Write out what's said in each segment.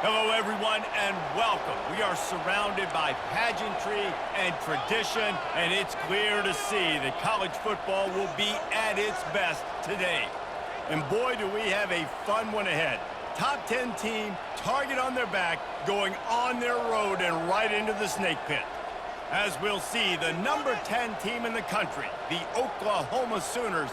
Hello, everyone, and welcome. We are surrounded by pageantry and tradition, and it's clear to see that college football will be at its best today. And boy, do we have a fun one ahead. Top 10 team, target on their back, going on their road and right into the snake pit. As we'll see, the number 10 team in the country, the Oklahoma Sooners,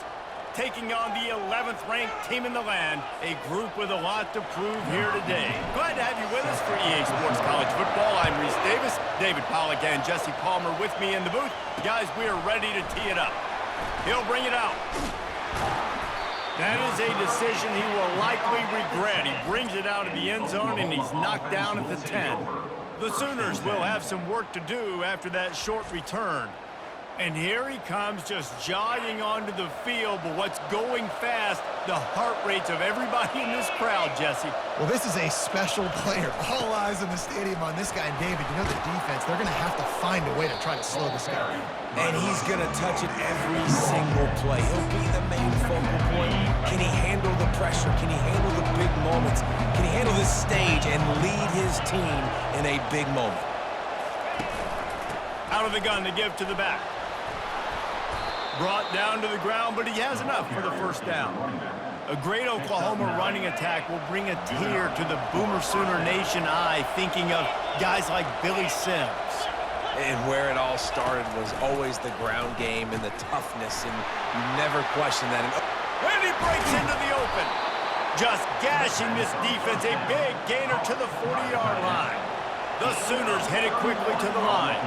taking on the 11th ranked team in the land, a group with a lot to prove here today. Glad to have you with us for EA Sports College Football. I'm Reese Davis, David Pollack and Jesse Palmer with me in the booth. Guys, we are ready to tee it up. He'll bring it out. That is a decision he will likely regret. He brings it out of the end zone and he's knocked down at the 10. The Sooners will have some work to do after that short return. And here he comes, just jogging onto the field. But what's going fast, the heart rates of everybody in this crowd, Jesse. Well, this is a special player. All eyes in the stadium on this guy. And David, you know the defense, they're going to have to find a way to try to slow this guy down. And he's going to touch it every single play. He'll be the main focal point. Can he handle the pressure? Can he handle the big moments? Can he handle this stage and lead his team in a big moment? Out of the gun to give to the back. Brought down to the ground, but he has enough for the first down. A great Oklahoma running attack will bring a tear to the Boomer Sooner Nation eye, thinking of guys like Billy Sims. And where it all started was always the ground game and the toughness, and you never question that. And he breaks into the open. Just gashing this defense, a big gainer to the 40-yard line. The Sooners headed quickly to the line.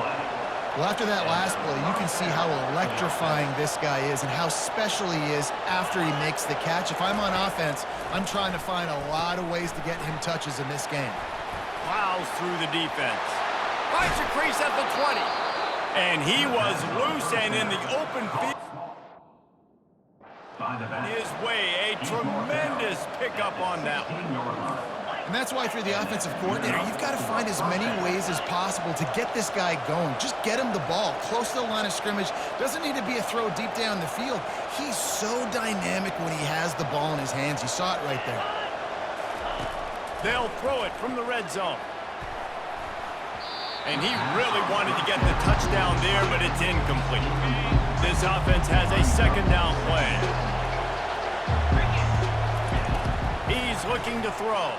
Well, after that last play, you can see how electrifying this guy is and how special he is after he makes the catch. If I'm on offense, I'm trying to find a lot of ways to get him touches in this game. Plows through the defense. Finds a crease at the 20. And he was loose and in the open field. His way, a tremendous pickup on that one. And that's why if you're the offensive coordinator, you've got to find as many ways as possible to get this guy going. Just get him the ball close to the line of scrimmage. Doesn't need to be a throw deep down the field. He's so dynamic when he has the ball in his hands. You saw it right there. They'll throw it from the red zone. And he really wanted to get the touchdown there, but it's incomplete. This offense has a second down play. He's looking to throw.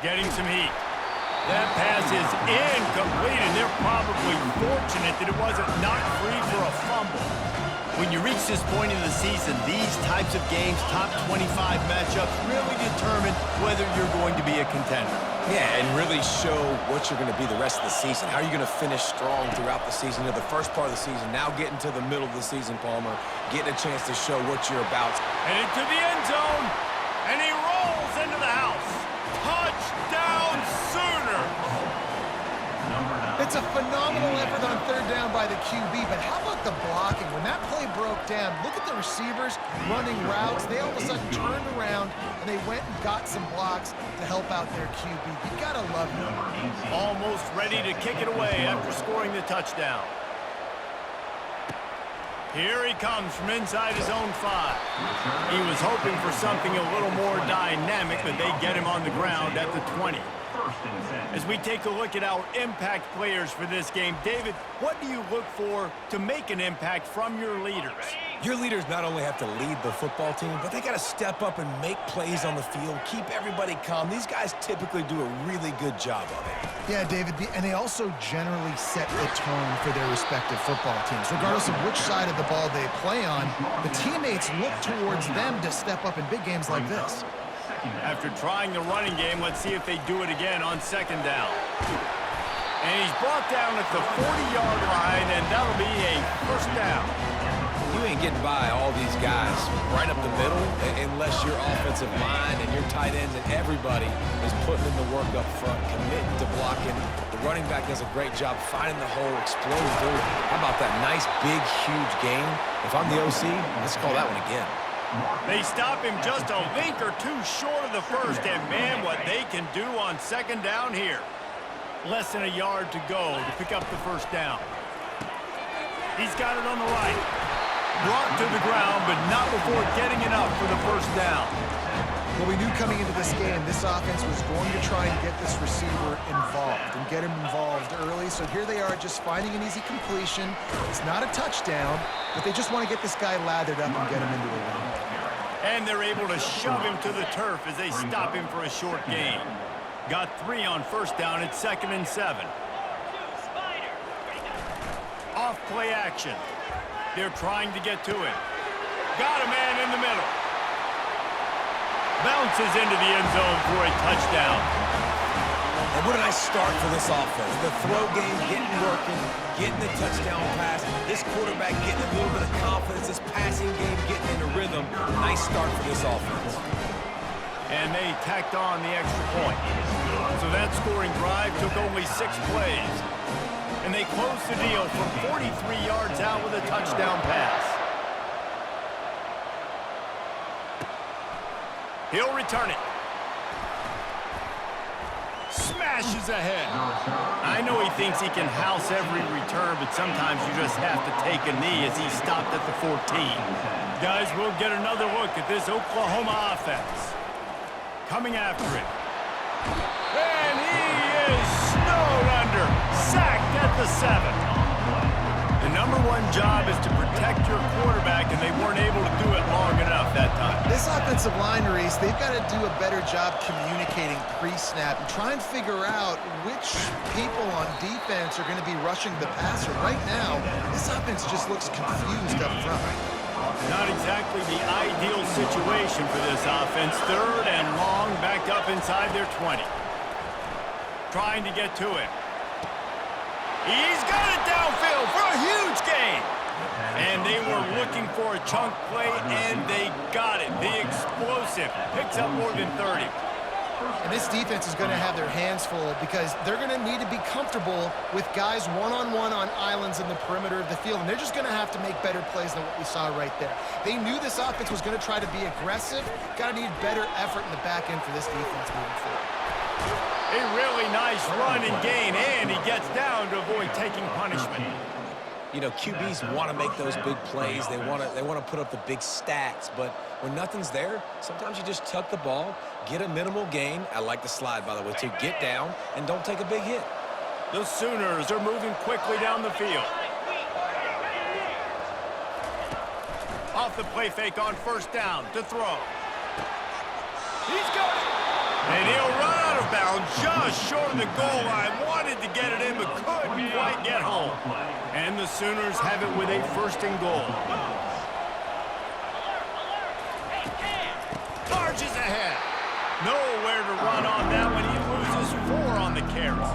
Getting some heat. That pass is incomplete, and they're probably fortunate that it wasn't knocked free for a fumble. When you reach this point in the season, these types of games, top 25 matchups, really determine whether you're going to be a contender. Yeah, and really show what you're going to be the rest of the season. How are you going to finish strong throughout the season? You know, the first part of the season, now getting to the middle of the season, Palmer, getting a chance to show what you're about. Headed to the end zone, and he rolls into the house. Touchdown, Sooners! It's a phenomenal effort on third down by the QB, but how about the blocking? When that play broke down, look at the receivers running routes. They all of a sudden turned around, and they went and got some blocks to help out their QB. You got to love it. Almost ready to kick it away after scoring the touchdown. Here he comes from inside his own 5. He was hoping for something a little more dynamic, but they get him on the ground at the 20. As we take a look at our impact players for this game, David, what do you look for to make an impact from your leaders? Your leaders not only have to lead the football team, but they got to step up and make plays on the field, keep everybody calm. These guys typically do a really good job of it. Yeah, David, and they also generally set the tone for their respective football teams. Regardless of which side of the ball they play on, the teammates look towards them to step up in big games like this. After trying the running game, let's see if they do it again on second down. And he's brought down at the 40-yard line, and that'll be a first down. You ain't getting by all these guys right up the middle unless your offensive line and your tight ends and everybody is putting in the work up front, committing to blocking. The running back does a great job finding the hole, exploding through. How about that nice, big, huge gain? If I'm the OC, let's call that one again. They stop him just a link or two short of the first, and man, what they can do on second down here. Less than a yard to go to pick up the first down. He's got it on the right. Brought to the ground, but not before getting enough for the first down. Well, we knew coming into this game, this offense was going to try and get this receiver involved and get him involved early. So here they are just finding an easy completion. It's not a touchdown, but they just want to get this guy lathered up and get him into the win. And they're able to shove him to the turf as they stop him for a short gain. Got 3 on first down at 2nd and 7. Off play action. They're trying to get to him. Got a man in the middle. Bounces into the end zone for a touchdown. And what a nice start for this offense. The throw game getting working, getting the touchdown pass. This quarterback getting a little bit of confidence. This passing game getting into rhythm. Nice start for this offense. And they tacked on the extra point. So that scoring drive took only 6 plays. And they closed the deal from 43 yards out with a touchdown pass. He'll return it. Smashes ahead. I know he thinks he can house every return, but sometimes you just have to take a knee as he stopped at the 14. Guys, we'll get another look at this Oklahoma offense. Coming after it. And he is snowed under. Sacked at the 7. The number 1 job is to protect your quarterback, and they weren't able to do it long enough that time. This offensive line, Reese, they've got to do a better job communicating pre-snap and try and figure out which people on defense are going to be rushing the passer. Right now, this offense just looks confused up front. Not exactly the ideal situation for this offense. 3rd and long, backed up inside their 20. Trying to get to it. He's got it downfield for a huge gain. And they were looking for a chunk play, and they got it. The explosive picks up more than 30. And this defense is going to have their hands full because they're going to need to be comfortable with guys one-on-one on islands in the perimeter of the field. And they're just going to have to make better plays than what we saw right there. They knew this offense was going to try to be aggressive. Got to need better effort in the back end for this defense moving forward. A really nice run and gain, and he gets down to avoid taking punishment. You know, QBs want to make those big plays. They want to put up the big stats, but when nothing's there, sometimes you just tuck the ball, get a minimal gain. I like the slide, by the way, too. Get down and don't take a big hit. The Sooners are moving quickly down the field. Off the play fake on first down to throw. He's got it. And he'll run out of bounds just short of the goal line. Wanted to get it in, but couldn't quite get home. And the Sooners have it with a 1st and goal. Charges ahead. Nowhere to run on that one. He loses 4 on the carries.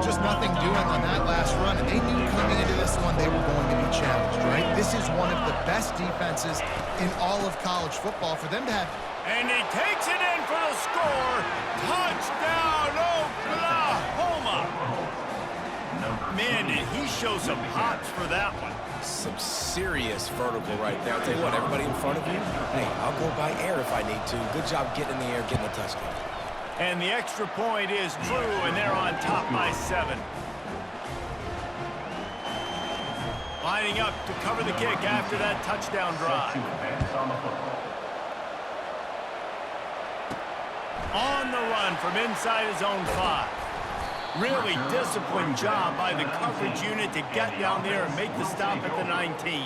Just nothing doing on that last run. And they knew coming into this one they were going to be challenged, right? This is one of the best defenses in all of college football. For them to have... And he takes it in for the score. Touchdown, Oklahoma. Man, did he show some hops for that one. Some serious vertical right there. I'll tell you what, everybody in front of you, hey, I'll go by air if I need to. Good job getting in the air, getting a touchdown. And the extra point is true, and they're on top by 7. Lining up to cover the kick after that touchdown drive. On the run from inside his own 5. Really disciplined job by the coverage unit to get down there and make the stop at the 19.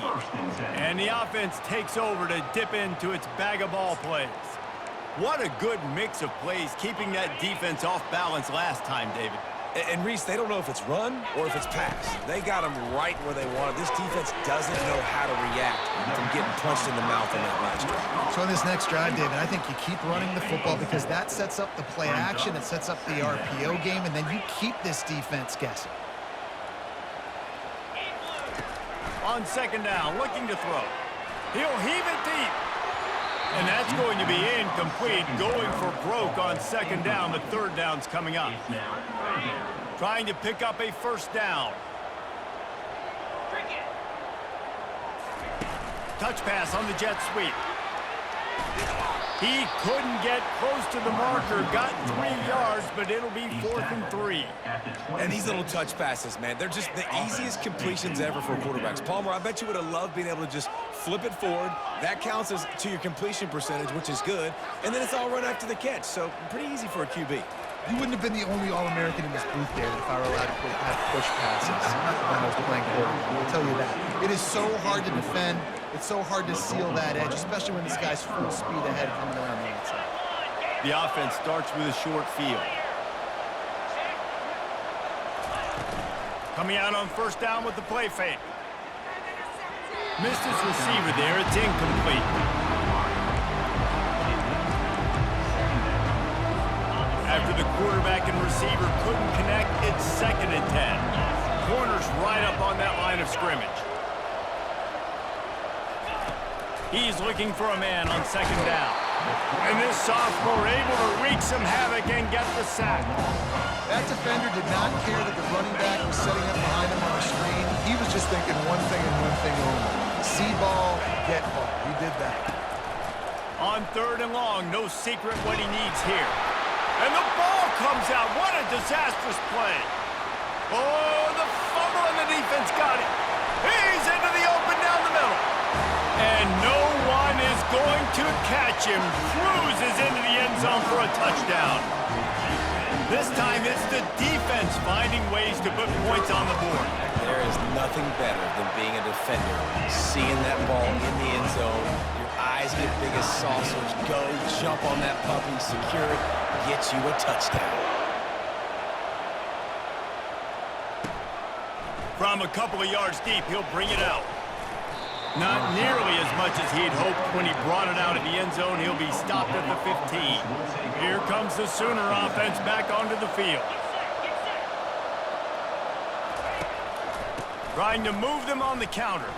And the offense takes over to dip into its bag of ball plays. What a good mix of plays, keeping that defense off balance last time, David. And Reese, they don't know if it's run or if it's pass. They got them right where they want it. This defense doesn't know how to react from getting punched in the mouth on that last drive. So in this next drive, David, I think you keep running the football because that sets up the play action, it sets up the RPO game, and then you keep this defense guessing. On 2nd down, looking to throw. He'll heave it deep. And that's going to be incomplete, going for broke on 2nd down. The 3rd down's coming up. Trying to pick up a 1st down. Touch pass on the jet sweep. He couldn't get close to the marker, got 3 yards, but it'll be 4th and 3. And these little touch passes, man, they're just the easiest completions ever for quarterbacks. Palmer, I bet you would have loved being able to just flip it forward. That counts as to your completion percentage, which is good. And then it's all run after the catch, so pretty easy for a QB. You wouldn't have been the only All-American in this booth, David, if I were allowed to have push passes when I was playing quarterback. I'll tell you that. It is so hard to defend. It's so hard to seal that edge, especially when this guy's full speed ahead coming around the outside. The offense starts with a short field. Coming out on 1st down with the play fake. Missed his receiver there. It's incomplete. After the quarterback and receiver couldn't connect, it's 2nd and 10. Corner's right up on that line of scrimmage. He's looking for a man on 2nd down. And this sophomore able to wreak some havoc and get the sack. That defender did not care that the running back was setting up behind him on the screen. He was just thinking one thing and one thing only. See ball, get ball. He did that. On 3rd and long, no secret what he needs here. And the ball comes out. What a disastrous play. Oh, the fumble and the defense got it. He's into the open down the middle. And no one is going to catch him. Cruises into the end zone for a touchdown. This time it's the defense finding ways to put points on the board. There is nothing better than being a defender. Seeing that ball in the end zone, your eyes get big as saucers. Go, jump on that puppy, secure it, get you a touchdown. From a couple of yards deep, he'll bring it out. Not nearly as much as he'd hoped when he brought it out of the end zone. He'll be stopped at the 15. Here comes the Sooner offense back onto the field. Trying to move them on the counter.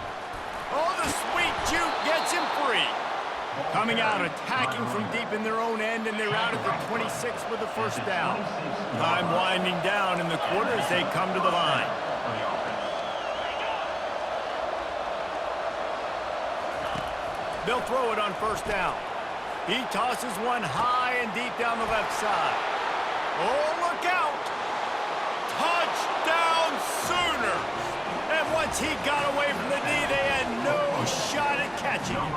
Oh, the sweet juke gets him free. Coming out, attacking from deep in their own end, and they're out at the 26 with the 1st down. Time winding down in the quarter as they come to the line. They'll throw it on 1st down. He tosses one high and deep down the left side. Oh, look out! Touchdown Sooners! And once he got away from the D, they had no shot at catching him.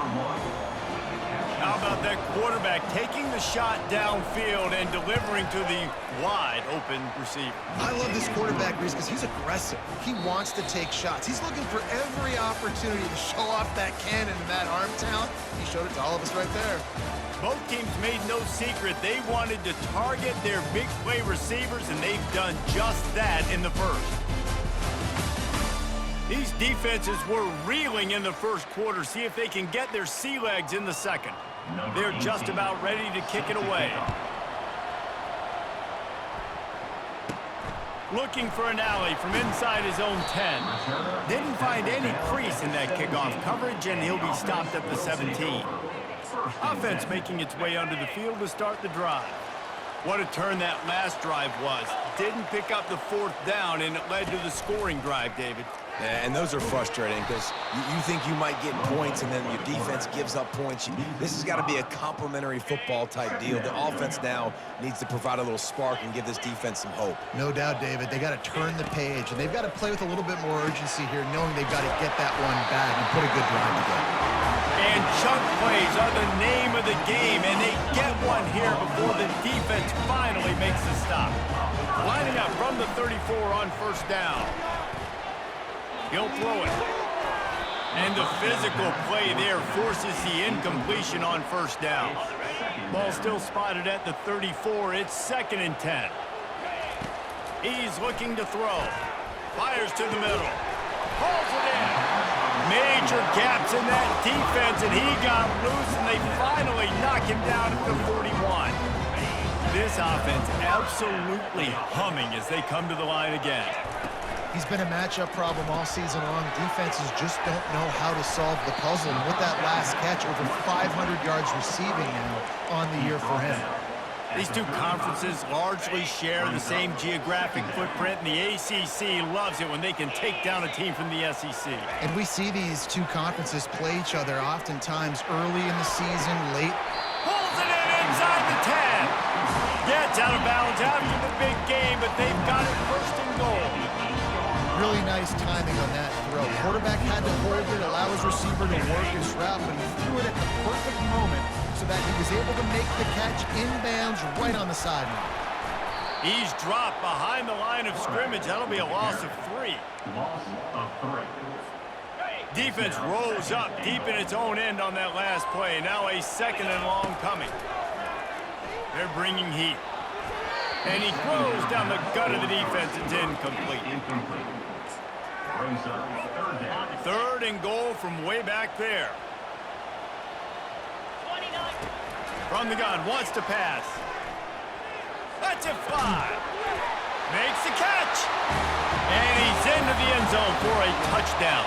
How about that quarterback taking the shot downfield and delivering to the wide-open receiver? I love this quarterback, Reese, because he's aggressive. He wants to take shots. He's looking for every opportunity to show off that cannon and that arm talent. He showed it to all of us right there. Both teams made no secret they wanted to target their big play receivers, and they've done just that in the 1st. These defenses were reeling in the 1st quarter. See if they can get their sea legs in the 2nd. They're just about ready to kick it away. Looking for an alley from inside his own 10. Didn't find any crease in that kickoff coverage, and he'll be stopped at the 17. Offense making its way onto the field to start the drive. What a turn that last drive was. Didn't pick up the 4th down, and it led to the scoring drive, David. And those are frustrating because you think you might get points and then your defense gives up points. This has got to be a complementary football type deal. The offense now needs to provide a little spark and give this defense some hope. No doubt, David. They got to turn the page, and they've got to play with a little bit more urgency here, knowing they've got to get that one back and put a good drive together. And chunk plays are the name of the game, and they get one here before the defense finally makes the stop. Lining up from the 34 on 1st down. He'll throw it. And the physical play there forces the incompletion on 1st down. Ball still spotted at the 34. It's 2nd and 10. He's looking to throw. Fires to the middle. Pulls it in. Major gaps in that defense, and he got loose, and they finally knock him down at the 41. This offense absolutely humming as they come to the line again. He's been a matchup problem all season long. Defenses just don't know how to solve the puzzle. And with that last catch, over 500 yards receiving now on the year for him. These two conferences largely share the same geographic footprint, and the ACC loves it when they can take down a team from the SEC. And we see these two conferences play each other oftentimes early in the season, late. Pulls really nice timing on that throw. Quarterback had to hold it, allow his receiver to work his route, but he threw it at the perfect moment so that he was able to make the catch inbounds right on the sideline. He's dropped behind the line of scrimmage. That'll be a loss of 3. Loss of 3. Defense rolls up deep in its own end on that last play. Now a 2nd and long coming. They're bringing heat. And he throws down the gut of the defense. It's incomplete. Brings up 3rd down. 3rd and goal from way back there. From the gun, wants to pass. That's a 5. Makes the catch. And he's into the end zone for a touchdown.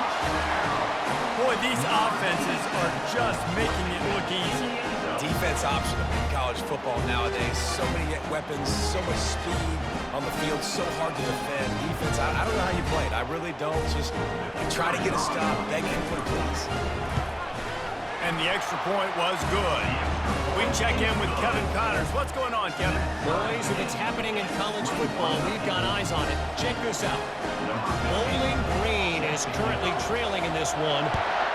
Boy, these offenses are just making it look easy. Defense optional in college football nowadays. So many weapons, so much speed on the field, so hard to defend. Defense, I don't know how you play it. I really don't. Just try to get a stop, beg for please. And the extra point was good. We check in with Kevin Connors. What's going on, Kevin? Boys, if it's happening in college football, we've got eyes on it. Check this out. Bowling Green is currently trailing in this one,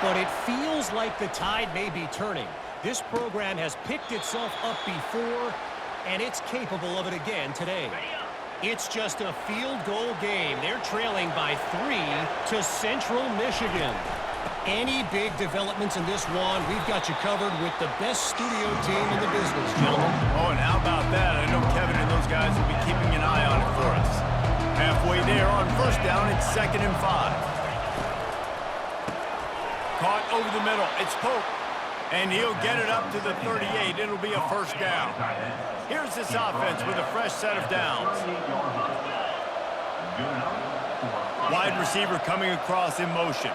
but it feels like the tide may be turning. This program has picked itself up before, and it's capable of it again today. It's just a field goal game. They're trailing by 3 to Central Michigan. Any big developments in this one, we've got you covered with the best studio team in the business, gentlemen. Oh, and how about that? I know Kevin and those guys will be keeping an eye on it for us. Halfway there on 1st down, it's 2nd and 5. Caught over the middle. It's Pope. And he'll get it up to the 38. It'll be a 1st down. Here's this offense with a fresh set of downs. Wide receiver coming across in motion.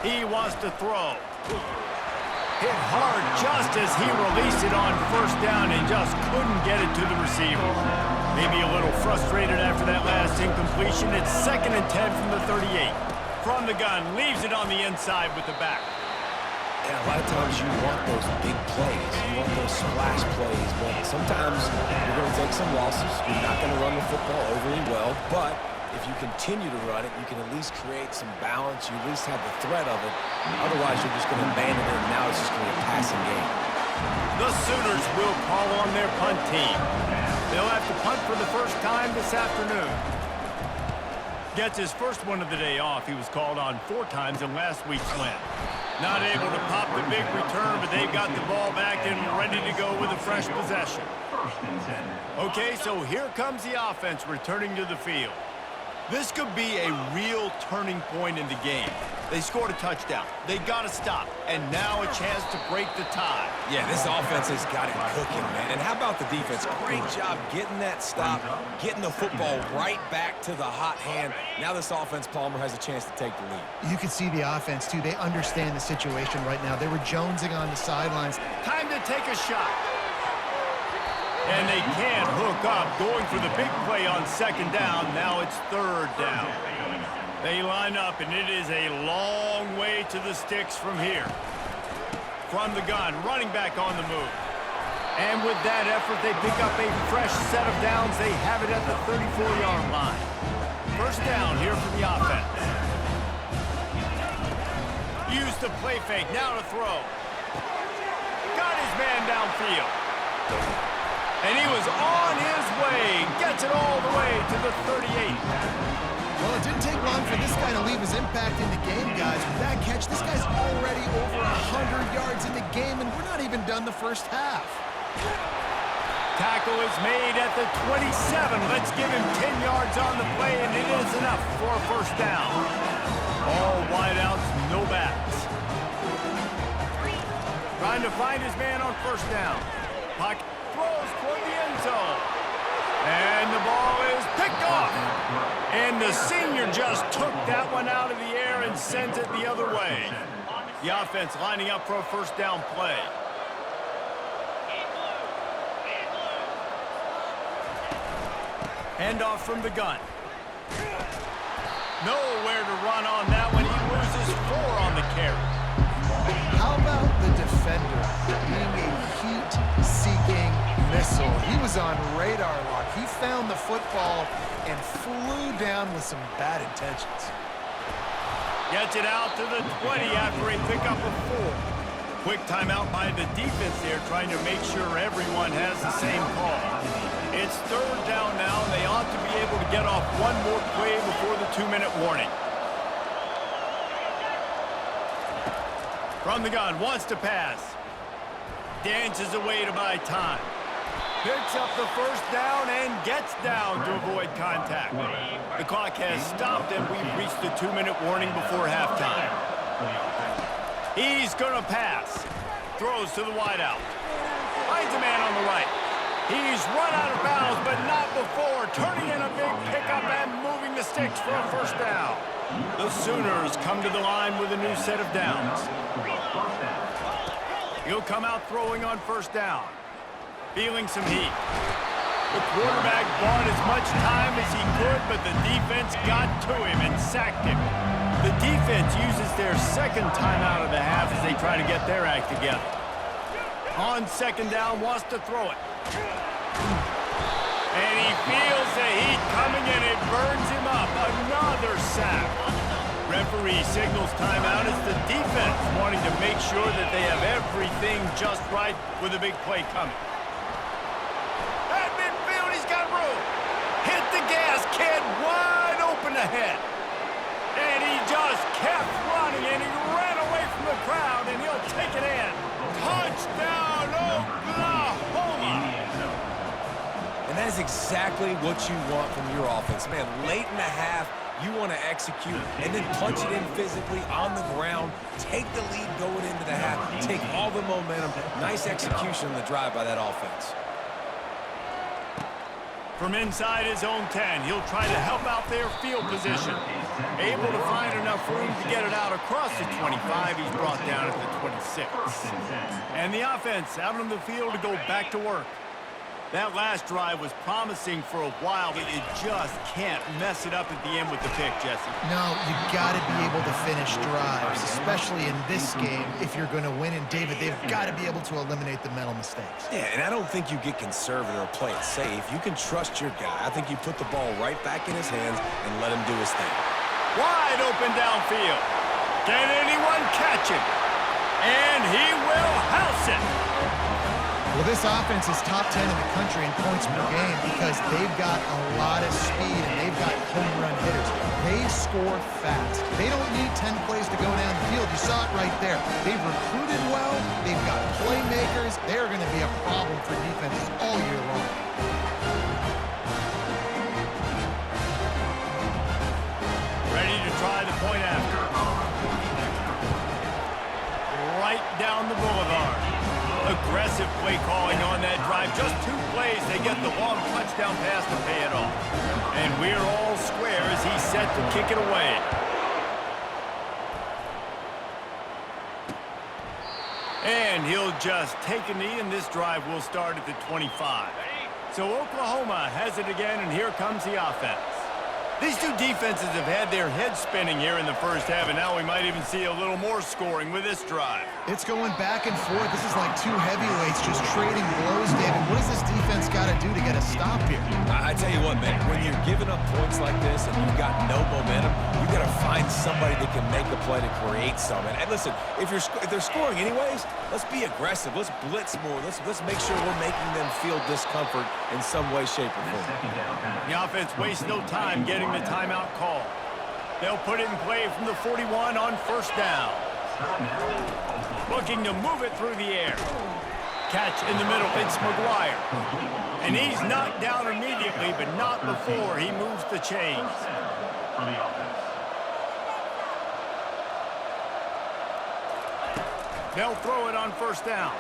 He wants to throw. Hit hard just as he released it on 1st down and just couldn't get it to the receiver. Maybe a little frustrated after that last incompletion. It's 2nd and 10 from the 38. From the gun, leaves it on the inside with the back. Yeah, a lot of times you want those big plays. You want those splash plays, but sometimes you're going to take some losses. You're not going to run the football overly well, but if you continue to run it, you can at least create some balance. You at least have the threat of it. Otherwise, you're just going to abandon it, and now it's just going to be a passing game. The Sooners will call on their punt team. They'll have to punt for the first time this afternoon. Gets his first one of the day off. He was called on 4 times in last week's win. Not able to pop the big return, but they've got the ball back and ready to go with a fresh possession. Okay, so here comes the offense returning to the field. This could be a real turning point in the game. They scored a touchdown. They got to stop. And now a chance to break the tie. Yeah, this offense has got it cooking, man. And how about the defense? Great job getting that stop, getting the football right back to the hot hand. Now this offense, Palmer, has a chance to take the lead. You can see the offense, too. They understand the situation right now. They were jonesing on the sidelines. Time to take a shot. And they can't hook up, going for the big play on 2nd down. Now it's 3rd down. They line up, and it is a long way to the sticks from here. From the gun, running back on the move. And with that effort, they pick up a fresh set of downs. They have it at the 34-yard line. 1st down here for the offense. Use the play fake, now to throw. Got his man downfield. And he was on his way. Gets it all the way to the 38. Well, it didn't take long for this guy to leave his impact in the game, guys. With that catch, this guy's already over 100 yards in the game, and we're not even done the first half. Tackle is made at the 27. Let's give him 10 yards on the play, and it is enough for a 1st down. All wideouts, no backs. Trying to find his man on 1st down. Pocket throws toward the end zone. And the ball is picked off. And the senior just took that one out of the air and sends it the other way. The offense lining up for a 1st down play. Handoff from the gun. Nowhere to run on that one. He loses 4 on the carry. How about the defender being a heat-seeking missile? He was on radar lock. He found the football and flew down with some bad intentions. Gets it out to the 20 after a pickup of 4. Quick timeout by the defense there, trying to make sure everyone has the same call. It's 3rd down now, and they ought to be able to get off one more play before the 2-minute warning. From the gun, wants to pass. Dances away to buy time. Picks up the 1st down and gets down to avoid contact. The clock has stopped, and we've reached the 2-minute warning before halftime. He's going to pass. Throws to the wideout. Finds a man on the right. He's run out of bounds, but not before turning in a big pickup and moving the sticks for a 1st down. The Sooners come to the line with a new set of downs. He'll come out throwing on 1st down. Feeling some heat. The quarterback bought as much time as he could, but the defense got to him and sacked him. The defense uses their 2nd timeout of the half as they try to get their act together. On 2nd down, wants to throw it. And he feels the heat coming, and it burns him up. Another sack. Referee signals timeout as the defense wanting to make sure that they have everything just right with a big play coming. At midfield, he's got room. Hit the gas, kid, wide open ahead. And he just kept running, and he ran away from the crowd, and he'll take it in. Touchdown, Oklahoma! And that is exactly what you want from your offense. Man, late in the half, you want to execute and then punch it in physically on the ground, take the lead going into the half, take all the momentum. Nice execution on the drive by that offense. From inside his own 10, he'll try to help out their field position. Able to find enough room to get it out across the 25. He's brought down at the 26. And the offense out on the field to go back to work. That last drive was promising for a while, but you just can't mess it up at the end with the pick, Jesse. No, you got to be able to finish drives, especially in this game if you're going to win. And, David, they've got to be able to eliminate the mental mistakes. Yeah, and I don't think you get conservative or play it safe. You can trust your guy. I think you put the ball right back in his hands and let him do his thing. Wide open downfield. Can anyone catch him? And he will house it. Well, this offense is top 10 in the country in points per game because they've got a lot of speed and they've got home run hitters. They score fast. They don't need 10 plays to go down the field. You saw it right there. They've recruited well. They've got playmakers. They're going to be a problem for defenses all year long. Ready to try the point after. Right down the boulevard. Aggressive play calling on that drive. Just 2 plays, they get the long touchdown pass to pay it off. And we're all square as he's set to kick it away. And he'll just take a knee, and this drive will start at the 25. So Oklahoma has it again, and here comes the offense. These two defenses have had their heads spinning here in the first half, and now we might even see a little more scoring with this drive. It's going back and forth. This is like 2 heavyweights just trading blows, David. What does this defense got to do to get a stop here? I tell you what, man, when you're giving up points like this and you've got no momentum, you got to find somebody that can make a play to create something. And listen, if they're scoring anyways, let's be aggressive. Let's blitz more. Let's make sure we're making them feel discomfort in some way, shape, or form. The offense wastes no time getting the timeout call. They'll put it in play from the 41 on 1st down. Looking to move it through the air. Catch in the middle, it's McGuire. And he's knocked down immediately, but not before he moves the chains. They'll throw it on 1st down.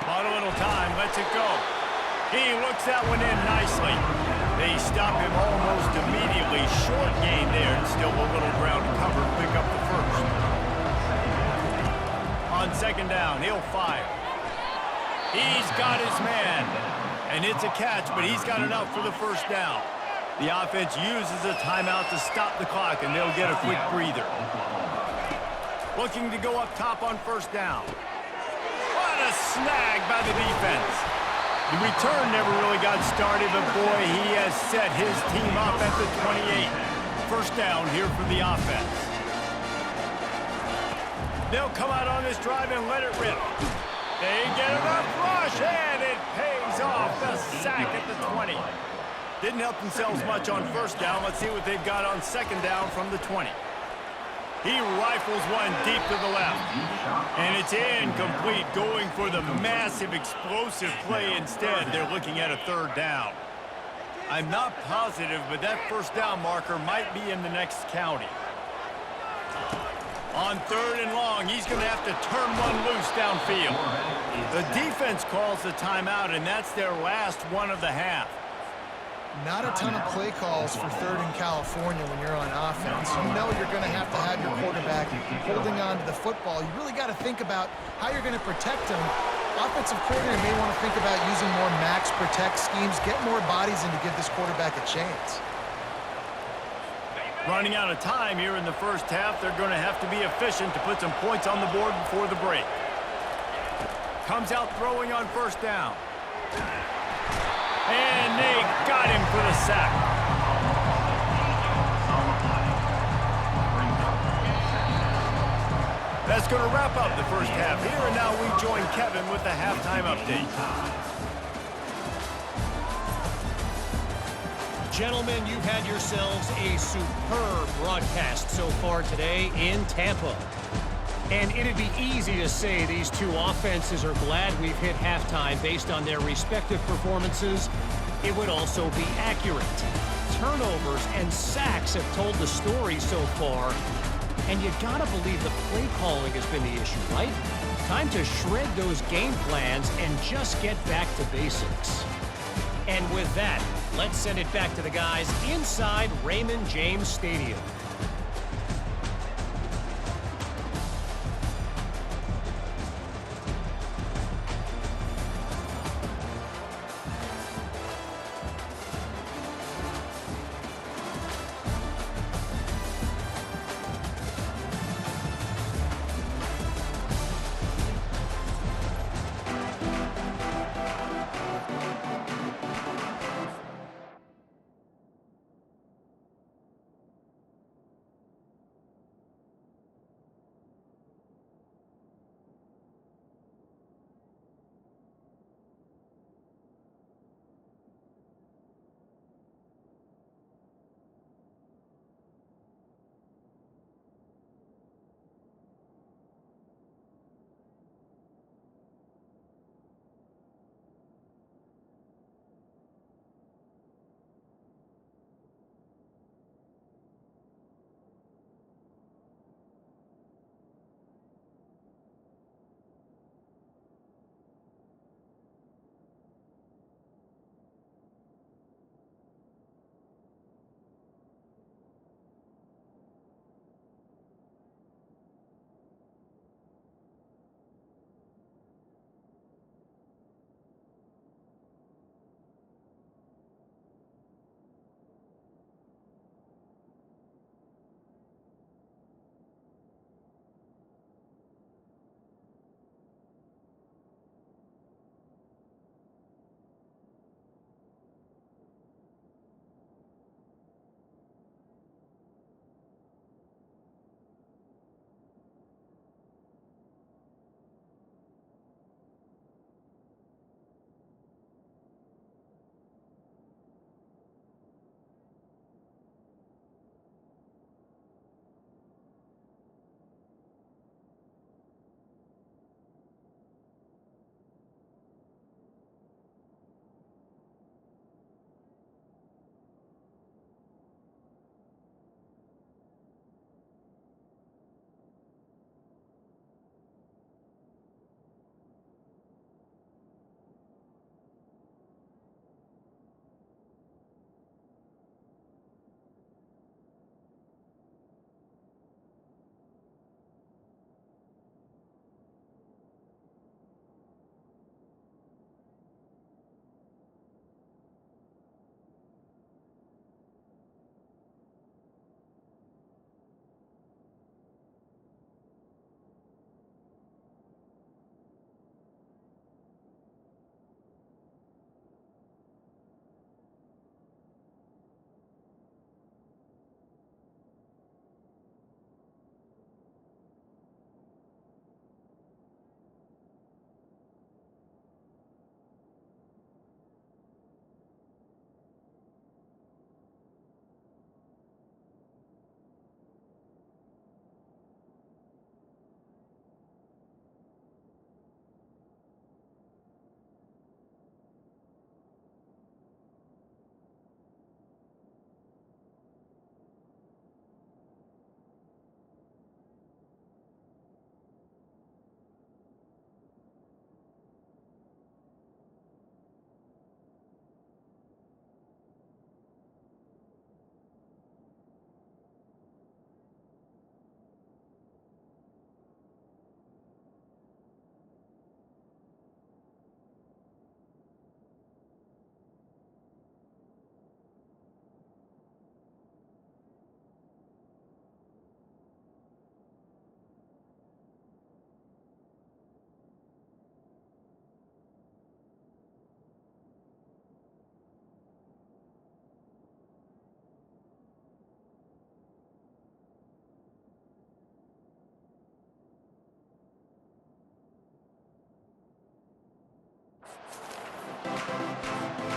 Bought a little time, lets it go. He looks that one in nicely. They stop him almost immediately. Short gain there, and still a little ground to cover to pick up the 1st. On 2nd down, he'll fire. He's got his man. And it's a catch, but he's got enough for the 1st down. The offense uses a timeout to stop the clock, and they'll get a quick breather. Looking to go up top on 1st down. What a snag by the defense. The return never really got started, but boy, he has set his team up at the 28. First down here for the offense. They'll come out on this drive and let it rip. They get enough rush, and it pays off. The sack at the 20. Didn't help themselves much on first down. Let's see what they've got on second down from the 20. He rifles one deep to the left. And it's incomplete, going for the massive explosive play instead. They're looking at a third down. I'm not positive, but that first down marker might be in the next county. On third and long, he's going to have to turn one loose downfield. The defense calls the timeout, and that's their last one of the half. Not a ton of play calls for third in California when you're on offense. You know you're going to have your quarterback holding on to the football. You really got to think about how you're going to protect him. Offensive coordinator may want to think about using more max protect schemes, get more bodies in to give this quarterback a chance. Running out of time here in the first half, they're going to have to be efficient to put some points on the board before the break. Comes out throwing on first down. And they got him for the sack. That's going to wrap up the first half here, and now we join Kevin with the halftime update. Gentlemen, you've had yourselves a superb broadcast so far today in Tampa. And it'd be easy to say these two offenses are glad we've hit halftime based on their respective performances. It would also be accurate. Turnovers and sacks have told the story so far. And you gotta believe the play calling has been the issue, right? Time to shred those game plans and just get back to basics. And with that, let's send it back to the guys inside Raymond James Stadium.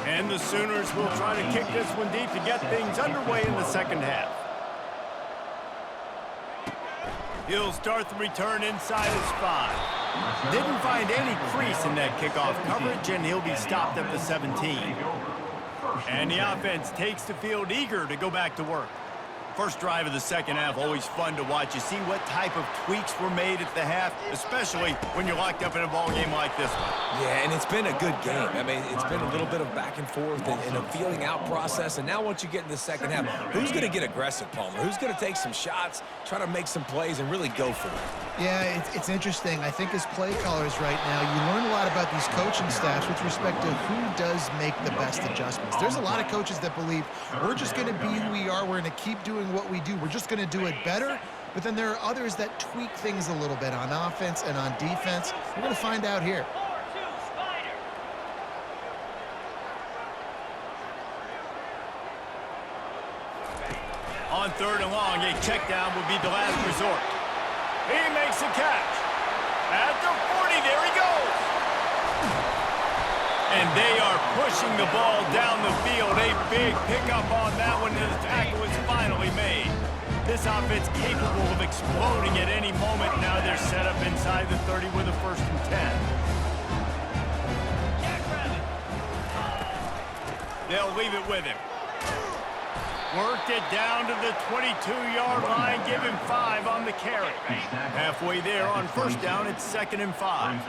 And the Sooners will try to kick this one deep to get things underway in the second half. He'll start the return inside his 5. Didn't find any crease in that kickoff coverage, and he'll be stopped at the 17. And the offense takes the field eager to go back to work. First drive of the second half, always fun to watch. You see what type of tweaks were made at the half, especially when you're locked up in a ball game like this one. Yeah, and it's been a good game. I mean, it's been a little bit of back and forth and a feeling out process. And now once you get in the second half, who's going to get aggressive, Palmer? Who's going to take some shots, try to make some plays, and really go for it? Yeah, it's interesting. I think as play callers right now, you learn a lot about these coaching staffs with respect to who does make the best adjustments. There's a lot of coaches that believe we're just going to be who we are. We're going to keep doing what we do. We're just going to do it better. But then there are others that tweak things a little bit on offense and on defense. We're going to find out here. On third and long, a check down would be the last resort. He makes a catch. At the 40, there he goes. And they are pushing the ball down the field. A big pickup on that one, and the tackle is finally made. This offense capable of exploding at any moment. Now they're set up inside the 30 with a 1st and 10. They'll leave it with him. Worked it down to the 22-yard line. Give him 5 on the carry. Halfway there on first down, it's 2nd and 5.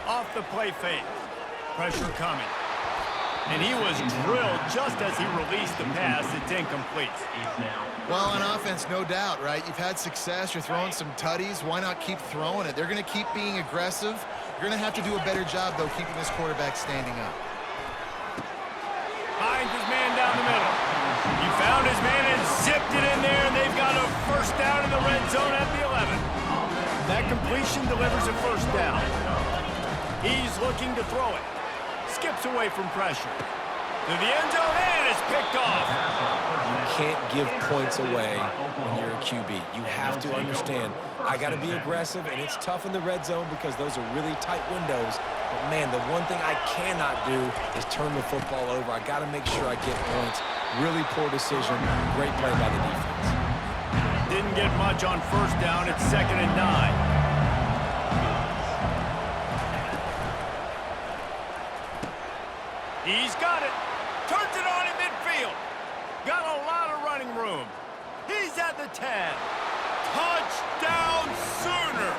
Off the play fake. Pressure coming. And he was drilled just as he released the pass. It's incomplete. Well, on offense, no doubt, right? You've had success. You're throwing some tutties. Why not keep throwing it? They're going to keep being aggressive. You're going to have to do a better job, though, keeping this quarterback standing up. Finds his man down the middle. He found his man and zipped it in there, and they've got a first down in the red zone at the 11. That completion delivers a first down. He's looking to throw it. Skips away from pressure. To the end zone, and it's picked off. You can't give points away when you're a QB. You have to understand, I got to be aggressive, and it's tough in the red zone because those are really tight windows. But, man, the one thing I cannot do is turn the football over. I got to make sure I get points. Really poor decision. Great play by the defense. Didn't get much on first down. It's 2nd and 9. He's got it. Turns it on in midfield. Got a lot of running room. He's at the 10. Touchdown Sooners.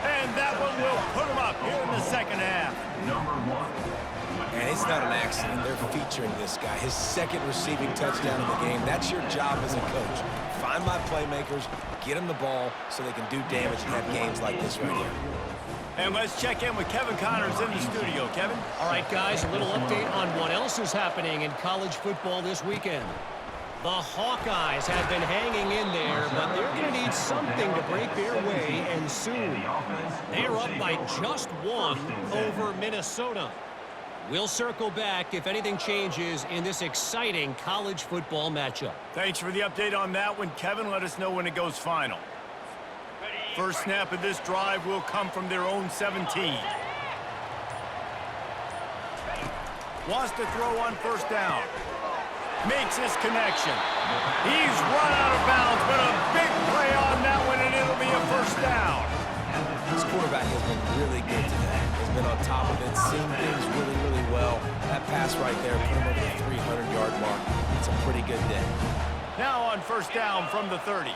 And that one will put him up here in the second half. And it's not an accident. They're featuring this guy. His 2nd receiving touchdown in the game. That's your job as a coach. Find my playmakers, get them the ball so they can do damage and have games like this right here. And let's check in with Kevin Connors in the studio. Kevin? All right, guys, a little update on what else is happening in college football this weekend. The Hawkeyes have been hanging in there, but they're going to need something to break their way, and soon. They are up by just 1 over Minnesota. We'll circle back if anything changes in this exciting college football matchup. Thanks for the update on that one, Kevin. Let us know when it goes final. First snap of this drive will come from their own 17. Wants to throw on first down. Makes his connection. He's run out of bounds, but a big play on that one, and it'll be a first down. This quarterback has been really good today. He's been on top of it, seen things really, really well. That pass right there put him over the 300-yard mark. It's a pretty good day. Now on first down from the 30.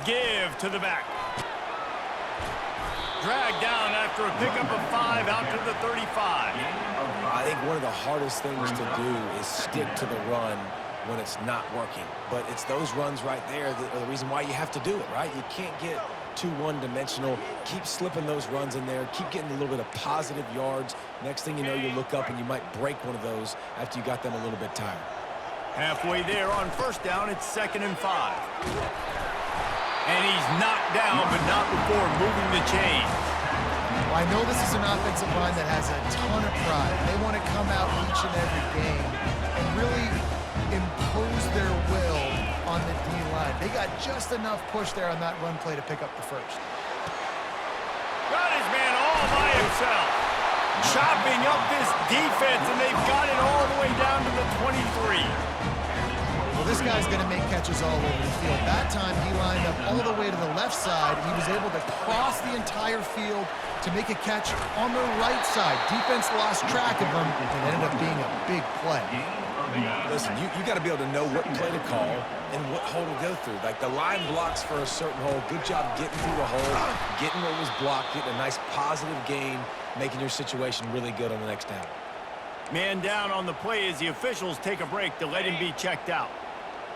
Give to the back. Dragged down after a pickup of 5 out to the 35. I think one of the hardest things to do is stick to the run when it's not working. But it's those runs right there that are the reason why you have to do it, right? You can't get too one-dimensional. Keep slipping those runs in there. Keep getting a little bit of positive yards. Next thing you know, you look up and you might break one of those after you got them a little bit tired. Halfway there on first down, it's 2nd and 5. And he's knocked down, but not before moving the chains. Well, I know this is an offensive line that has a ton of pride. They want to come out each and every game and really impose their will on the D-line. point. They got just enough push there on that run play to pick up the first. Got his man all by himself. Chopping up this defense, and they've got it all the way down to the 23. Well, this guy's going to make catches all over the field. That time, he lined up all the way to the left side. He was able to cross the entire field to make a catch on the right side. Defense lost track of him, and it ended up being a big play. Listen, you got to be able to know what play to call and what hole to go through. Like the line blocks for a certain hole. Good job getting through the hole, getting what was blocked, getting a nice positive gain, making your situation really good on the next down. Man down on the play as the officials take a break to let him be checked out.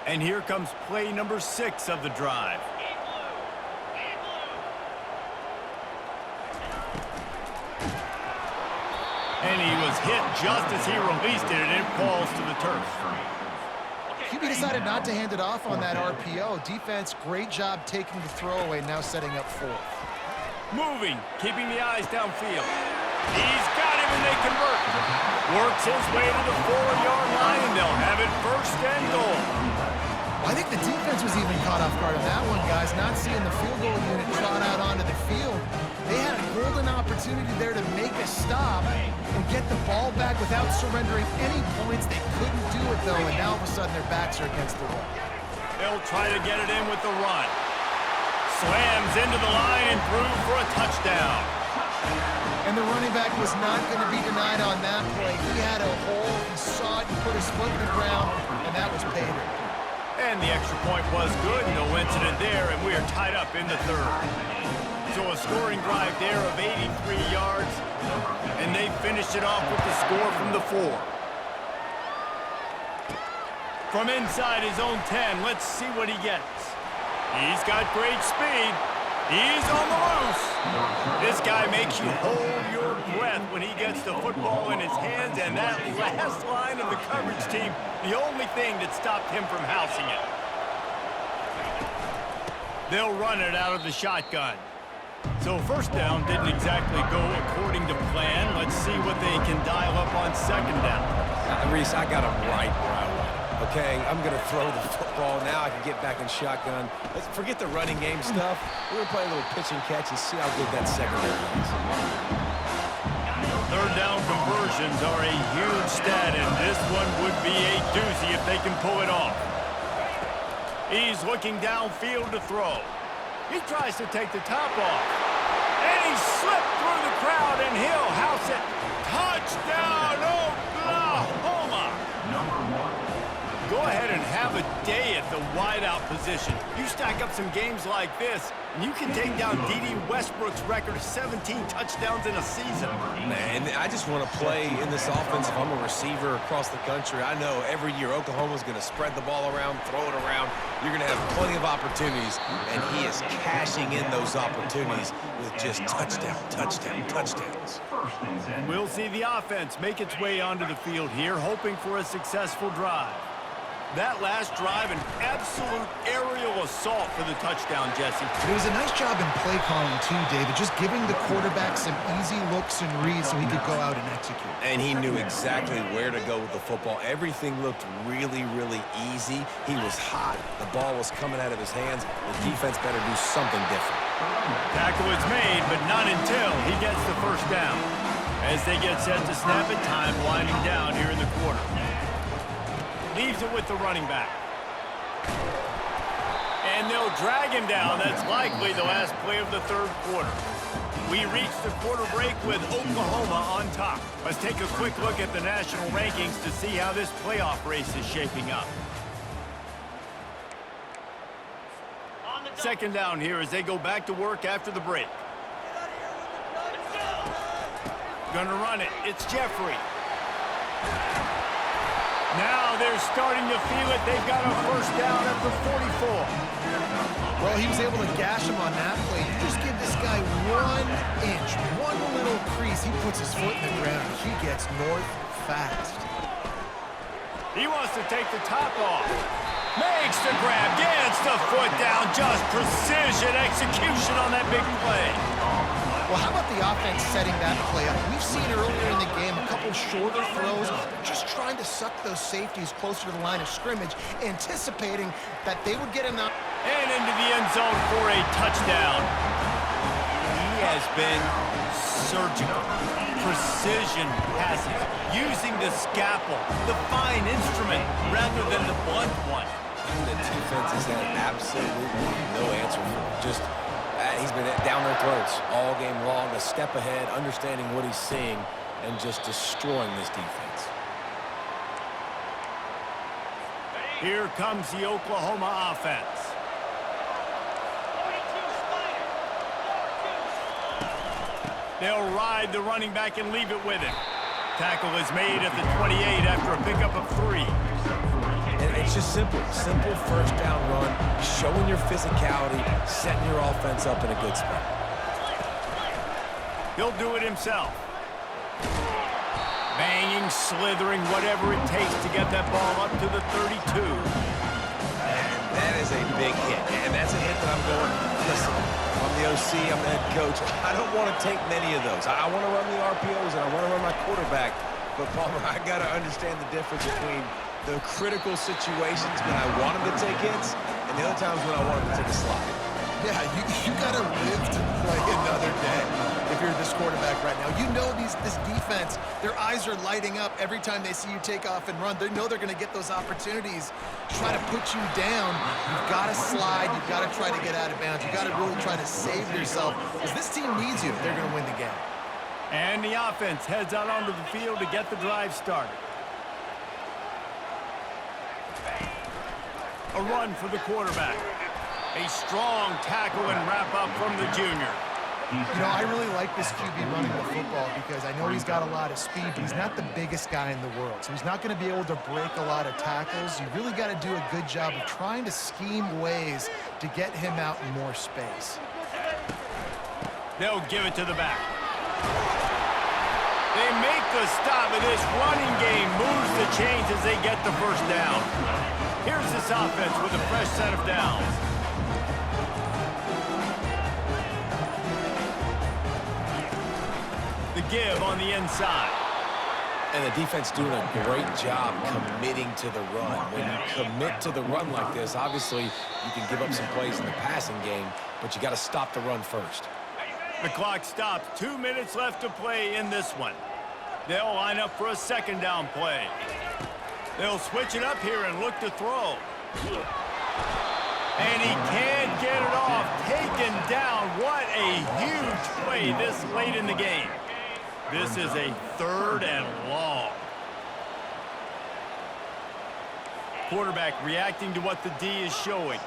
And here comes play number 6 of the drive. And he was hit just as he released it, and it falls to the turf. QB decided not to hand it off on that RPO. Defense, great job taking the throwaway, now setting up fourth. Moving, keeping the eyes downfield. He's got him, and they convert. Works his way to the 4-yard line, and they'll have it first and goal. I think the defense was even caught off guard on that one, guys. Not seeing the field goal unit trot out onto the field. They had a golden opportunity there to make a stop and get the ball back without surrendering any points. They couldn't do it, though, and now all of a sudden their backs are against the wall. They'll try to get it in with the run. Slams into the line and through for a touchdown. And the running back was not going to be denied on that play. He had a hole, he saw it, he put his foot in the ground, and that was pay dirt. And the extra point was good. No incident there, and we are tied up in the third. So a scoring drive there of 83 yards, and they finished it off with the score from the 4. From inside his own 10, let's see what he gets. He's got great speed. He's on the loose. This guy makes you hold your breath when he gets the football in his hands, and that last line of the coverage team, the only thing that stopped him from housing it. They'll run it out of the shotgun. So first down didn't exactly go according to plan. Let's see what they can dial up on second down. Reese, I got him right where I want him. Okay, I'm going to throw the football. Now I can get back in shotgun. Let's forget the running game stuff. We're going to play a little pitch and catch and see how good that secondary is. Third down conversions are a huge stat, and this one would be a doozy if they can pull it off. He's looking downfield to throw. He tries to take the top off. And he slipped through the crowd, and he'll house it. Touchdown, Oklahoma! Go ahead and have a day at the wideout position. You stack up some games like this, and you can take down D.D. Westbrook's record of 17 touchdowns in a season. Man, I just want to play in this offense if I'm a receiver across the country. I know every year Oklahoma's going to spread the ball around, throw it around. You're going to have plenty of opportunities, and he is cashing in those opportunities with just touchdowns. We'll see the offense make its way onto the field here, hoping for a successful drive. That last drive, an absolute aerial assault for the touchdown, Jesse. It was a nice job in play calling, too, David, just giving the quarterback some easy looks and reads so he could go out and execute. And he knew exactly where to go with the football. Everything looked really, really easy. He was hot. The ball was coming out of his hands. The defense better do something different. Tackle is made, but not until he gets the first down. As they get set to snap it, time winding down here in the quarter. Leaves it with the running back. And they'll drag him down. That's likely the last play of the third quarter. We reach the quarter break with Oklahoma on top. Let's take a quick look at the national rankings to see how this playoff race is shaping up. Second down here as they go back to work after the break. Gonna run it. It's Jeffrey. Now they're starting to feel it. They've got a first down at the 44. Well, he was able to gash him on that play. You just give this guy 1 inch, one little crease. He puts his foot in the ground. He gets north fast. He wants to take the top off. Makes the grab, gets the foot down. Just precision execution on that big play. Well, how about the offense setting that play up? We've seen earlier in the game a couple shorter throws. They're just trying to suck those safeties closer to the line of scrimmage, anticipating that they would get enough. And into the end zone for a touchdown. He has been surgical. Precision passes, using the scalpel, the fine instrument, rather than the blunt one. The defense has had absolutely no answer for him. Just, he's been down their throats all game long, a step ahead, understanding what he's seeing, and just destroying this defense. Here comes the Oklahoma offense. They'll ride the running back and leave it with him. Tackle is made at the 28 after a pickup of 3. And it's just simple first down run, showing your physicality, setting your offense up in a good spot. He'll do it himself. Banging, slithering, whatever it takes to get that ball up to the 32. And that is a big hit. And that's a hit that I'm going, listen, I'm the OC, I'm the head coach. I don't want to take many of those. I want to run the RPOs and I want to run my quarterback. But, Palmer, I got to understand the difference between the critical situations when I want him to take hits and the other times when I want him to take a slide. Yeah, you got to live to play another day if you're this quarterback right now. You know this defense, their eyes are lighting up every time they see you take off and run. They know they're going to get those opportunities to try to put you down. You've got to slide. You've got to try to get out of bounds. You've got to really try to save yourself because this team needs you if they're going to win the game. And the offense heads out onto the field to get the drive started. A run for the quarterback. A strong tackle and wrap up from the junior. You know, I really like this QB running the football because I know he's got a lot of speed, but he's not the biggest guy in the world. So he's not going to be able to break a lot of tackles. You really got to do a good job of trying to scheme ways to get him out in more space. They'll give it to the back. They make the stop, and this running game moves the chains as they get the first down. Here's this offense with a fresh set of downs. The give on the inside. And the defense doing a great job committing to the run. When you commit to the run like this, obviously you can give up some plays in the passing game, but you got to stop the run first. The clock stops. 2 minutes left to play in this one. They'll line up for a second down play. They'll switch it up here and look to throw. And he can't get it off. Taken down. What a huge play this late in the game. This is a 3rd and long. Quarterback reacting to what the D is showing.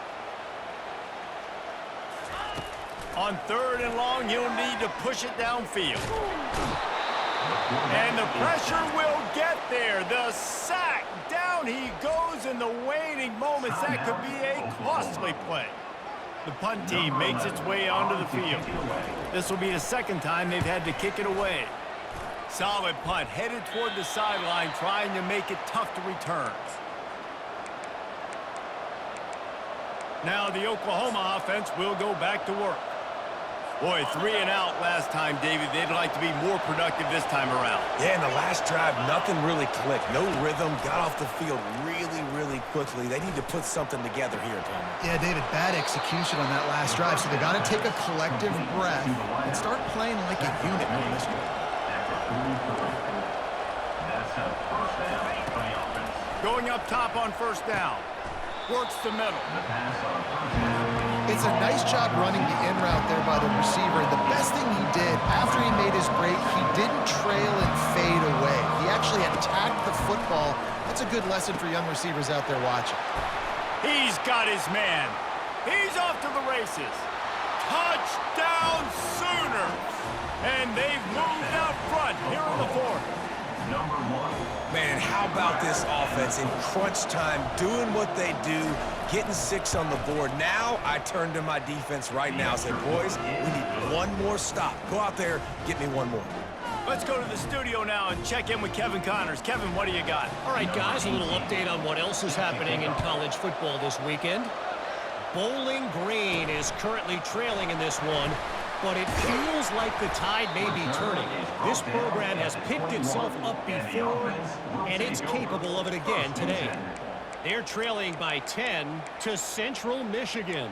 On 3rd and long, he'll need to push it downfield. And the pressure will get there. The sack. Down he goes in the waning moments. That could be a costly play. The punt team makes its way onto the field. This will be the second time they've had to kick it away. Solid punt, headed toward the sideline, trying to make it tough to return. Now the Oklahoma offense will go back to work. Boy, 3 and out last time, David. They'd like to be more productive this time around. Yeah, in the last drive, nothing really clicked. No rhythm, got off the field really quickly. They need to put something together here, Palmer. Yeah, David, bad execution on that last drive, so they got to take a collective breath and start playing like a unit on this one. Going up top on first down. Works the middle. It's a nice job running the in route there by the receiver. The best thing he did after he made his break, he didn't trail and fade away. He actually attacked the football. That's a good lesson for young receivers out there watching. He's got his man. He's off to the races. Touchdown Sooners! And they've moved out front here in the 4th. Man, how about this offense in crunch time, doing what they do, getting 6 on the board. Now I turn to my defense right now and say, boys, we need one more stop. Go out there, get me one more. Let's go to the studio now and check in with Kevin Connors. Kevin, what do you got? All right, guys, a little update on what else is happening in college football this weekend. Bowling Green is currently trailing in this one, but it feels like the tide may be turning. This program has picked itself up before, and it's capable of it again today. They're trailing by 10 to Central Michigan.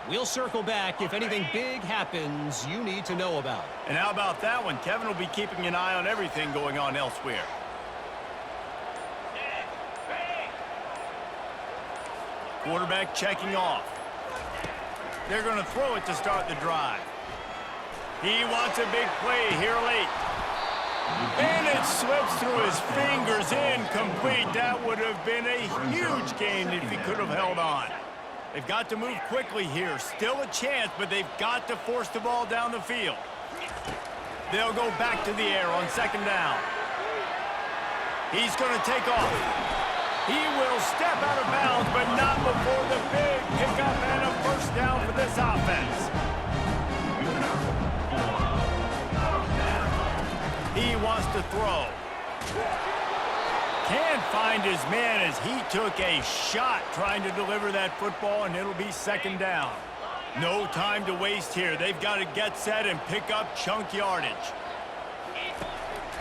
We'll circle back if anything big happens you need to know about. And how about that one? Kevin will be keeping an eye on everything going on elsewhere. Quarterback checking off. They're going to throw it to start the drive. He wants a big play here late. And it slips through his fingers, incomplete. That would have been a huge gain if he could have held on. They've got to move quickly here. Still a chance, but they've got to force the ball down the field. They'll go back to the air on second down. He's going to take off. He will step out of bounds, but not before the big pickup and a first down for this offense. He wants to throw. Can't find his man as he took a shot trying to deliver that football, and it'll be second down. No time to waste here. They've got to get set and pick up chunk yardage.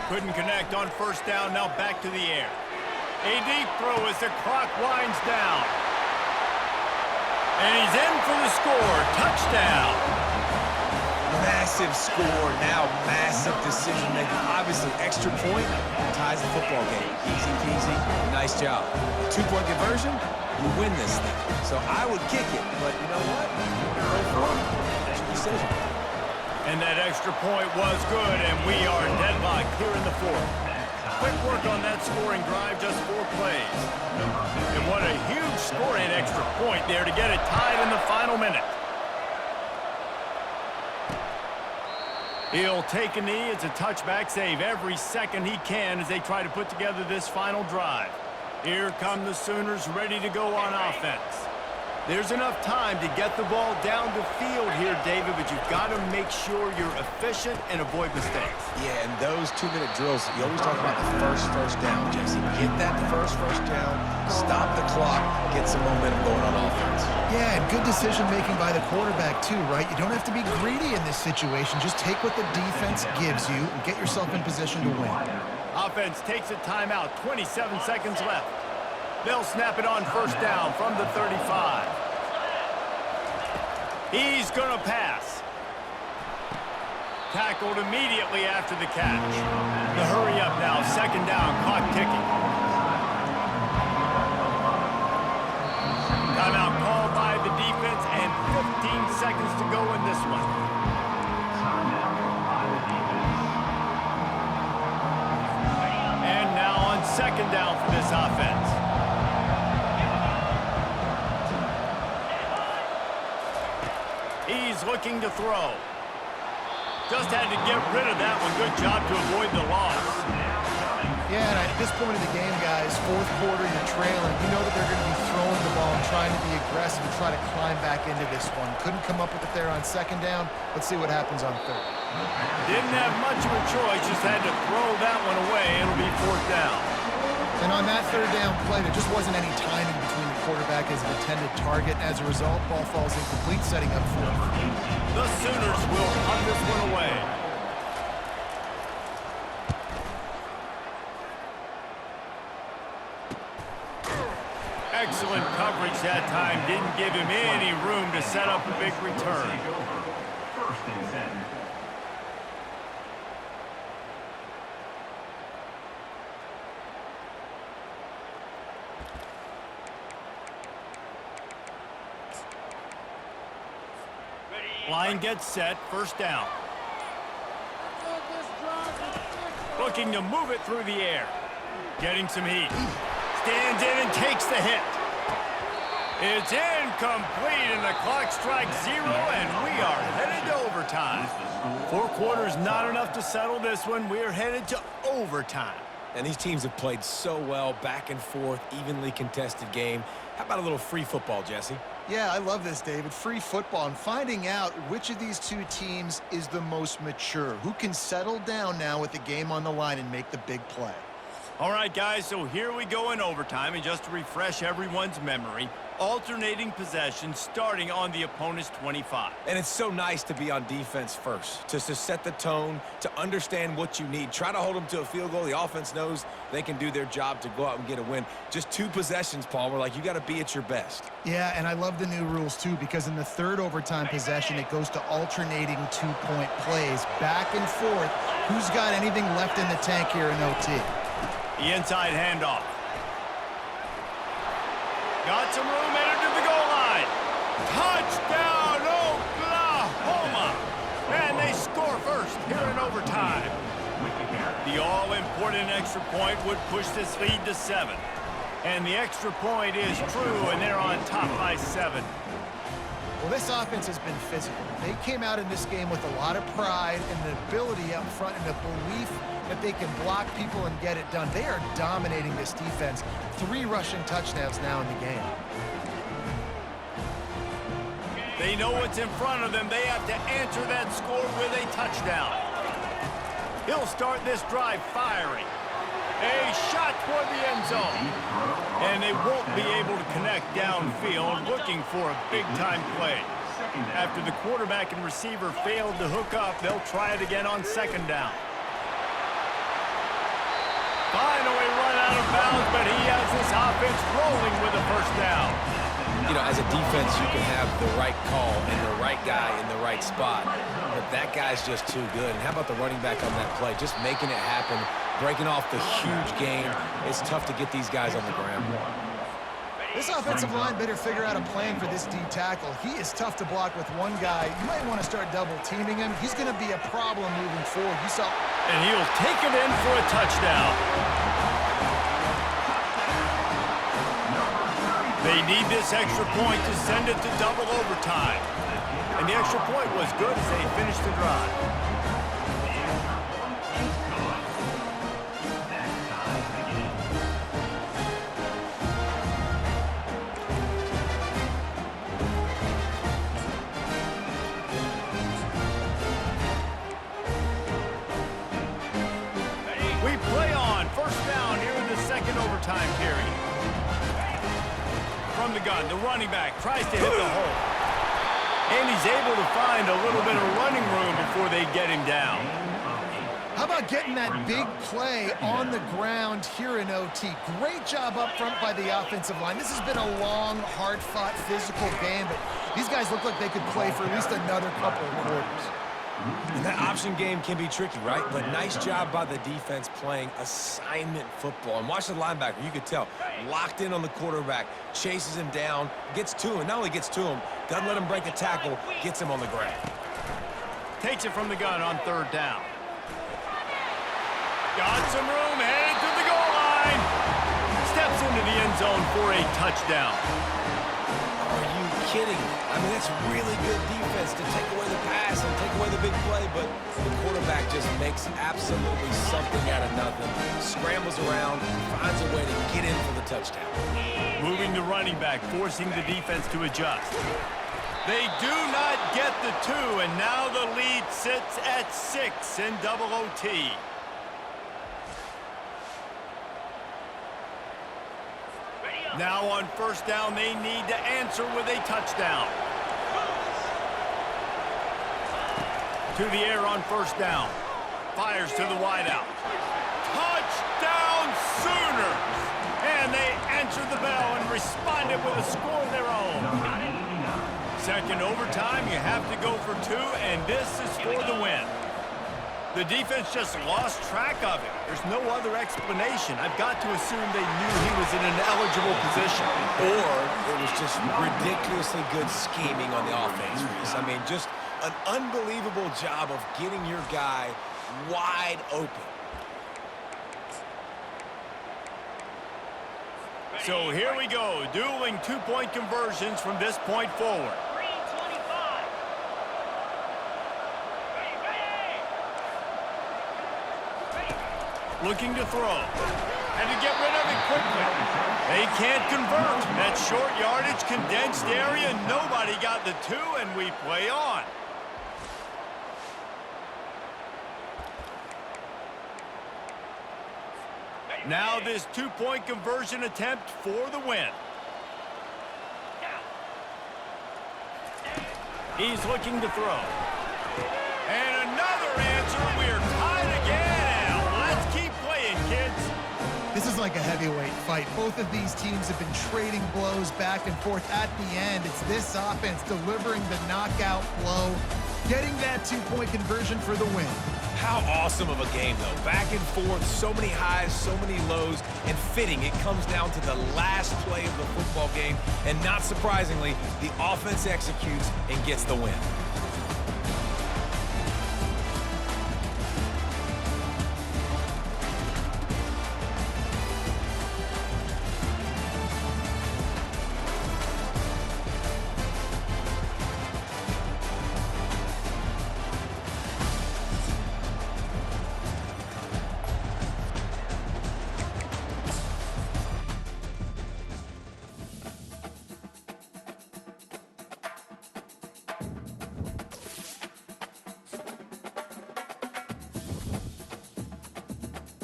Couldn't connect on first down. Now back to the air. A deep throw as the clock winds down. And he's in for the score. Touchdown. Massive score, now massive decision-making. Obviously, extra point ties the football game. Easy peasy, nice job. Two-point conversion, you win this thing. So I would kick it, but you know what? Extra decision. And that extra point was good, and we are deadlocked here in the fourth. Quick work on that scoring drive, just 4 plays. And what a huge scoring extra point there to get it tied in the final minute. He'll take a knee. It's a touchback save every second he can as they try to put together this final drive. Here come the Sooners ready to go on offense. There's enough time to get the ball down the field here, David, but you've got to make sure you're efficient and avoid mistakes. Yeah, and those 2-minute drills, you always talk about the first down, Jesse. Get that first down, stop the clock, get some momentum going on offense. Yeah, and good decision-making by the quarterback, too, right? You don't have to be greedy in this situation. Just take what the defense gives you and get yourself in position to win. Offense takes a timeout, 27 seconds left. They'll snap it on first down from the 35. He's going to pass. Tackled immediately after the catch. The hurry up now, second down, clock ticking. Timeout called by the defense and 15 seconds to go in this one. And now on second down for this offense. He's looking to throw. Just had to get rid of that one. Good job to avoid the loss. Yeah, and at this point of the game, guys, fourth quarter, you're trailing. You know that they're going to be throwing the ball and trying to be aggressive and try to climb back into this one. Couldn't come up with it there on second down. Let's see what happens on third. Didn't have much of a choice. Just had to throw that one away. It'll be fourth down. And on that third down play, there just wasn't any timing between the quarterback as an intended target. As a result, ball falls incomplete, setting up fourth. The Sooners will punt this one away. Excellent coverage that time. Didn't give him any room to set up a big return. First and 10. Line gets set, first down. Looking to move it through the air. Getting some heat. Stands in and takes the hit. It's incomplete, and the clock strikes 0, and we are headed to overtime. 4 quarters not enough to settle this one. We're headed to overtime. And these teams have played so well, back and forth, evenly contested game. How about a little free football, Jesse? Yeah, I love this, David. Free football and finding out which of these two teams is the most mature. Who can settle down now with the game on the line and make the big play. All right, guys, so here we go in overtime, and just to refresh everyone's memory, alternating possession starting on the opponent's 25. And it's so nice to be on defense first, to set the tone, to understand what you need. Try to hold them to a field goal. The offense knows they can do their job to go out and get a win. Just 2 possessions, Paul. We're like, you got to be at your best. Yeah, and I love the new rules, too, because in the third overtime possession, it goes to alternating 2-point plays, back and forth. Who's got anything left in the tank here in OT? The inside handoff. Got some room, entered to the goal line. Touchdown, Oklahoma! And they score first here in overtime. The all-important extra point would push this lead to 7. And the extra point is true, and they're on top by 7. Well, this offense has been physical. They came out in this game with a lot of pride and the ability up front and the belief that they can block people and get it done. They are dominating this defense. 3 rushing touchdowns now in the game. They know what's in front of them. They have to answer that score with a touchdown. He'll start this drive firing. A shot toward the end zone. And they won't be able to connect downfield, looking for a big-time play. After the quarterback and receiver failed to hook up, they'll try it again on 2nd down. Finally run out of bounds, but he has this offense rolling with a 1st down. You know, as a defense, you can have the right call and the right guy in the right spot, but that guy's just too good. And how about the running back on that play, just making it happen, breaking off the huge gain. It's tough to get these guys on the ground. This offensive line better figure out a plan for this D tackle. He is tough to block with one guy. You might want to start double-teaming him. He's going to be a problem moving forward. You saw... And he'll take it in for a touchdown. They need this extra point to send it to double overtime. And the extra point was good as they finished the drive. We play on 1st down here in the 2nd overtime period. From the gun, the running back tries to hit the hole. And he's able to find a little bit of running room before they get him down. How about getting that big play on the ground here in OT? Great job up front by the offensive line. This has been a long, hard-fought, physical game, but these guys look like they could play for at least another couple of quarters. And that option game can be tricky, right? But nice job by the defense playing assignment football. And watch the linebacker. You could tell. Locked in on the quarterback. Chases him down. Gets to him. Not only gets to him, doesn't let him break a tackle. Gets him on the ground. Takes it from the gun on 3rd down. Got some room. Headed to the goal line. Steps into the end zone for a touchdown. Are you kidding me? I mean, that's really good defense to take away the pass and take away the big play, but the quarterback just makes absolutely something out of nothing, scrambles around, finds a way to get in for the touchdown. Moving the running back, forcing the defense to adjust. They do not get the 2, and now the lead sits at 6 in double OT. Now on 1st down, they need to answer with a touchdown. To the air on 1st down. Fires to the wideout. Touchdown Sooners! And they answered the bell and responded with a score of their own. 2nd overtime, you have to go for 2, and this is for the win. The defense just lost track of it. There's no other explanation. I've got to assume they knew he was in an eligible position. Or it was just ridiculously good scheming on the offense, Reese. I mean, just an unbelievable job of getting your guy wide open. So here we go, dueling 2-point conversions from this point forward. Looking to throw. And to get rid of it quickly. They can't convert. That short yardage, condensed area, nobody got the 2, and we play on. Now this two-point conversion attempt for the win. He's looking to throw. And another answer. We're tied again. Let's keep playing, kids. This is like a heavyweight fight. Both of these teams have been trading blows back and forth. At the end, it's this offense delivering the knockout blow, getting that two-point conversion for the win. How awesome of a game, though. Back and forth, so many highs, so many lows, and fitting. It comes down to the last play of the football game, and not surprisingly, the offense executes and gets the win.